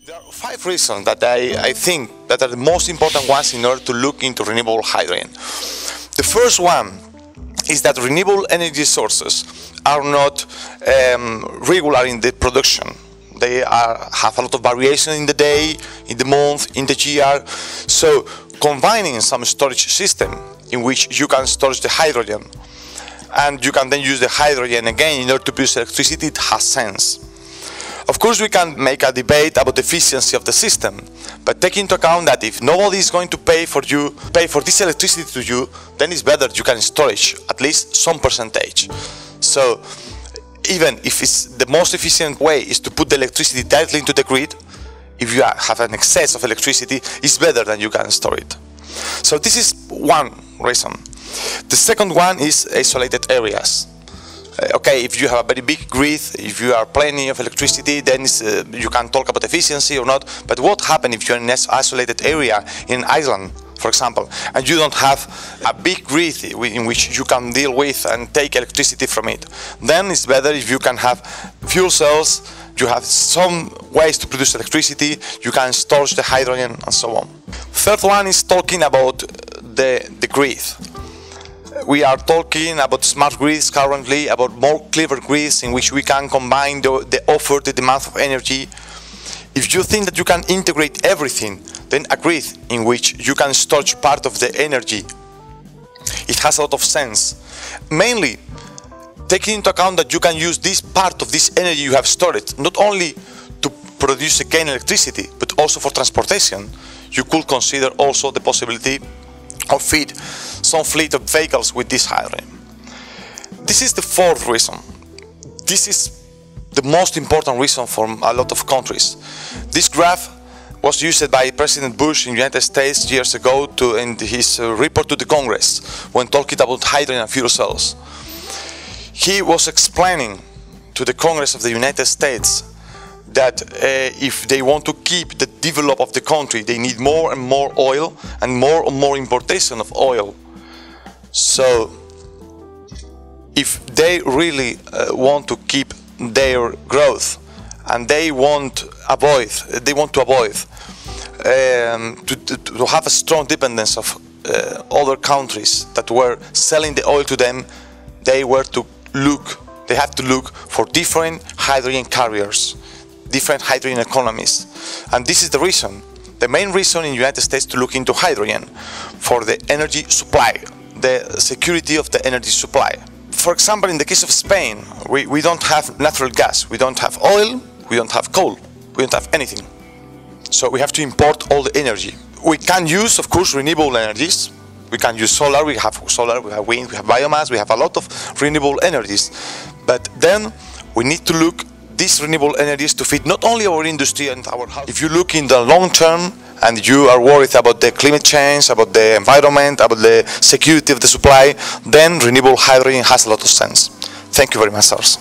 There are 5 reasons that I think that are the most important ones in order to look into renewable hydrogen. The first one is that renewable energy sources are not regular in the production. They have a lot of variation in the day, in the month, in the year. So combining some storage system in which you can store the hydrogen and you can then use the hydrogen again in order to produce electricity, it has sense. Of course, we can make a debate about the efficiency of the system, but take into account that if nobody is going to pay for this electricity to you, then it's better you can storage at least some percentage. So even if it's the most efficient way is to put the electricity directly into the grid, if you have an excess of electricity, it's better than you can store it. So this is one reason. The second one is isolated areas. Okay, if you have a very big grid, if you have plenty of electricity, then you can talk about efficiency or not. But what happens if you're in an isolated area in Iceland, for example, and you don't have a big grid in which you can deal with and take electricity from it? Then it's better if you can have fuel cells, you have some ways to produce electricity, you can store the hydrogen and so on. Third one is talking about the grid. We are talking about smart grids currently, about more clever grids in which we can combine the offer, the demand of energy. If you think that you can integrate everything, then a grid in which you can store part of the energy, it has a lot of sense. Mainly, taking into account that you can use this part of this energy you have stored, not only to produce again electricity, but also for transportation. You could consider also the possibility of feed some fleet of vehicles with this hydrogen. This is the fourth reason. This is the most important reason for a lot of countries. This graph was used by President Bush in the United States years ago in his report to the Congress when talking about hydrogen and fuel cells. He was explaining to the Congress of the United States that if they want to keep the development of the country, they need more and more oil and more importation of oil. So if they really want to keep their growth and they want to avoid to have a strong dependence of other countries that were selling the oil to them, they have to look for different hydrogen carriers, different hydrogen economies. And this is the reason, the main reason in the United States to look into hydrogen for the energy supply, the security of the energy supply. For example, in the case of Spain, we don't have natural gas, we don't have oil, we don't have coal, we don't have anything. So we have to import all the energy. We can use, of course, renewable energies. We can use solar, we have wind, we have biomass, we have a lot of renewable energies. But then we need to look these renewable energies to feed not only our industry and our house. If you look in the long term and you are worried about the climate change, about the environment, about the security of the supply, then renewable hydrogen has a lot of sense. Thank you very much, sirs.